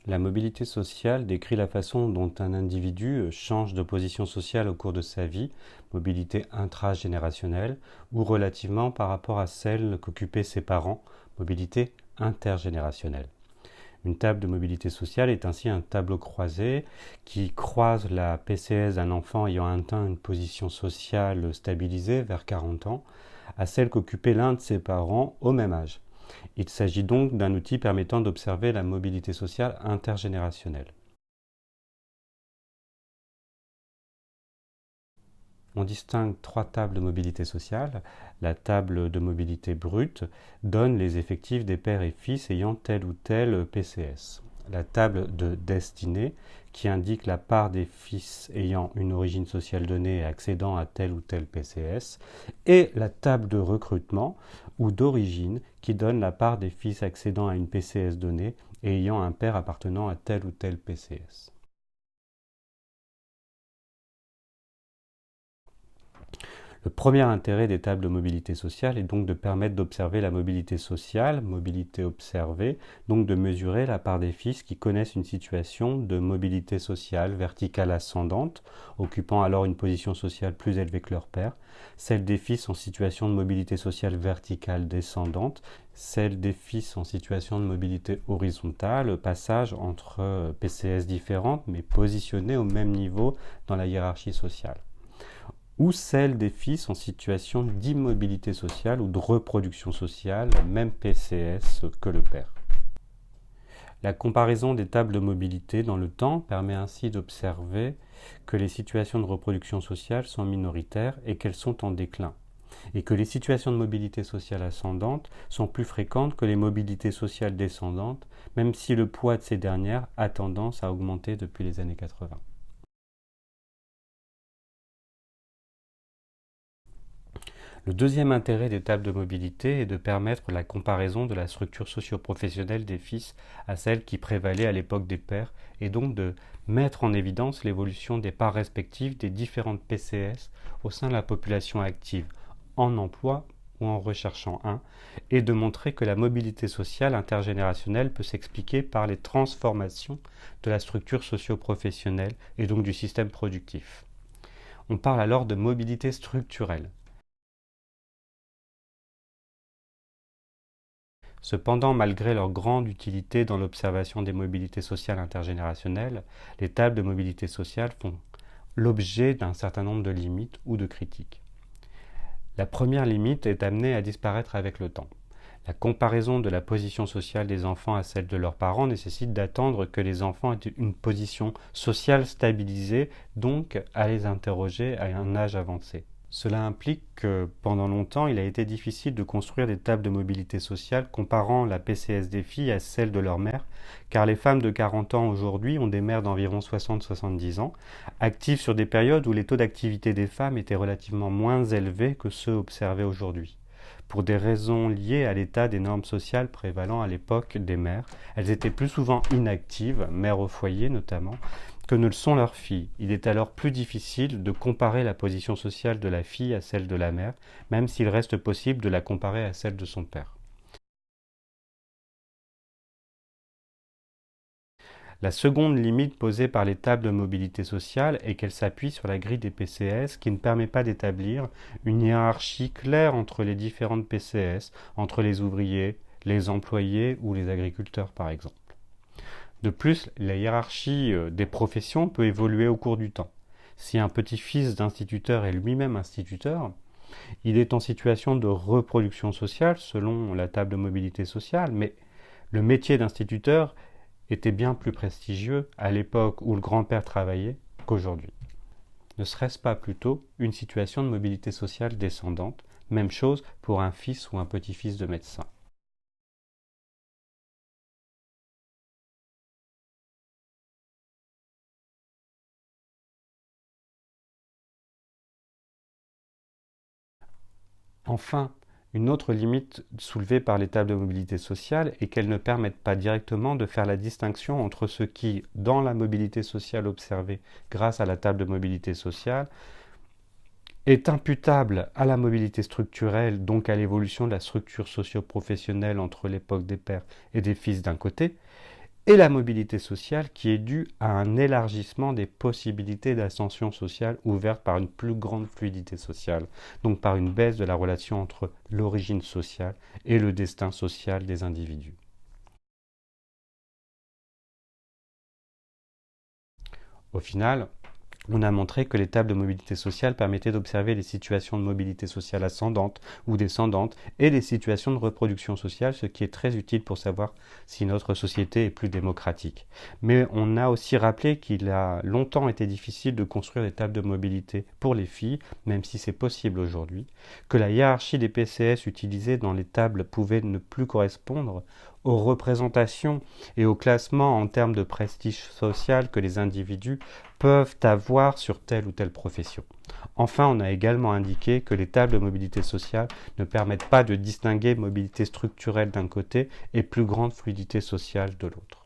La mobilité sociale décrit la façon dont un individu change de position sociale au cours de sa vie, mobilité intragénérationnelle, ou relativement par rapport à celle qu'occupaient ses parents, mobilité intergénérationnelle. Une table de mobilité sociale est ainsi un tableau croisé qui croise la PCS d'un enfant ayant atteint une position sociale stabilisée vers 40 ans à celle qu'occupait l'un de ses parents au même âge. Il s'agit donc d'un outil permettant d'observer la mobilité sociale intergénérationnelle. On distingue trois tables de mobilité sociale. La table de mobilité brute donne les effectifs des pères et fils ayant tel ou tel PCS. La table de destinée, qui indique la part des fils ayant une origine sociale donnée et accédant à tel ou tel PCS, et la table de recrutement ou d'origine, qui donne la part des fils accédant à une PCS donnée et ayant un père appartenant à tel ou tel PCS. Le premier intérêt des tables de mobilité sociale est donc de permettre d'observer la mobilité sociale, mobilité observée, donc de mesurer la part des fils qui connaissent une situation de mobilité sociale verticale ascendante, occupant alors une position sociale plus élevée que leur père, celle des fils en situation de mobilité sociale verticale descendante, celle des fils en situation de mobilité horizontale, passage entre PCS différentes mais positionnées au même niveau dans la hiérarchie sociale, ou celle des fils en situation d'immobilité sociale ou de reproduction sociale, même PCS que le père. La comparaison des tables de mobilité dans le temps permet ainsi d'observer que les situations de reproduction sociale sont minoritaires et qu'elles sont en déclin, et que les situations de mobilité sociale ascendante sont plus fréquentes que les mobilités sociales descendantes, même si le poids de ces dernières a tendance à augmenter depuis les années 80. Le deuxième intérêt des tables de mobilité est de permettre la comparaison de la structure socio-professionnelle des fils à celle qui prévalait à l'époque des pères et donc de mettre en évidence l'évolution des parts respectives des différentes PCS au sein de la population active, en emploi ou en recherchant un, et de montrer que la mobilité sociale intergénérationnelle peut s'expliquer par les transformations de la structure socio-professionnelle et donc du système productif. On parle alors de mobilité structurelle. Cependant, malgré leur grande utilité dans l'observation des mobilités sociales intergénérationnelles, les tables de mobilité sociale font l'objet d'un certain nombre de limites ou de critiques. La première limite est amenée à disparaître avec le temps. La comparaison de la position sociale des enfants à celle de leurs parents nécessite d'attendre que les enfants aient une position sociale stabilisée, donc à les interroger à un âge avancé. Cela implique que pendant longtemps, il a été difficile de construire des tables de mobilité sociale comparant la PCS des filles à celle de leur mère, car les femmes de 40 ans aujourd'hui ont des mères d'environ 60-70 ans, actives sur des périodes où les taux d'activité des femmes étaient relativement moins élevés que ceux observés aujourd'hui. Pour des raisons liées à l'état des normes sociales prévalant à l'époque des mères, elles étaient plus souvent inactives, mères au foyer notamment, que ne le sont leurs filles. Il est alors plus difficile de comparer la position sociale de la fille à celle de la mère, même s'il reste possible de la comparer à celle de son père. La seconde limite posée par les tables de mobilité sociale est qu'elles s'appuient sur la grille des PCS qui ne permet pas d'établir une hiérarchie claire entre les différentes PCS, entre les ouvriers, les employés ou les agriculteurs par exemple. De plus, la hiérarchie des professions peut évoluer au cours du temps. Si un petit-fils d'instituteur est lui-même instituteur, il est en situation de reproduction sociale selon la table de mobilité sociale, mais le métier d'instituteur était bien plus prestigieux à l'époque où le grand-père travaillait qu'aujourd'hui. Ne serait-ce pas plutôt une situation de mobilité sociale descendante? Même chose pour un fils ou un petit-fils de médecin. Enfin, une autre limite soulevée par les tables de mobilité sociale est qu'elles ne permettent pas directement de faire la distinction entre ce qui, dans la mobilité sociale observée grâce à la table de mobilité sociale, est imputable à la mobilité structurelle, donc à l'évolution de la structure socio-professionnelle entre l'époque des pères et des fils d'un côté, et la mobilité sociale qui est due à un élargissement des possibilités d'ascension sociale ouvertes par une plus grande fluidité sociale, donc par une baisse de la relation entre l'origine sociale et le destin social des individus. Au final, on a montré que les tables de mobilité sociale permettaient d'observer les situations de mobilité sociale ascendante ou descendante et les situations de reproduction sociale, ce qui est très utile pour savoir si notre société est plus démocratique. Mais on a aussi rappelé qu'il a longtemps été difficile de construire des tables de mobilité pour les filles, même si c'est possible aujourd'hui, que la hiérarchie des PCS utilisées dans les tables pouvait ne plus correspondre aux représentations et au classement en termes de prestige social que les individus peuvent avoir sur telle ou telle profession. Enfin, on a également indiqué que les tables de mobilité sociale ne permettent pas de distinguer mobilité structurelle d'un côté et plus grande fluidité sociale de l'autre.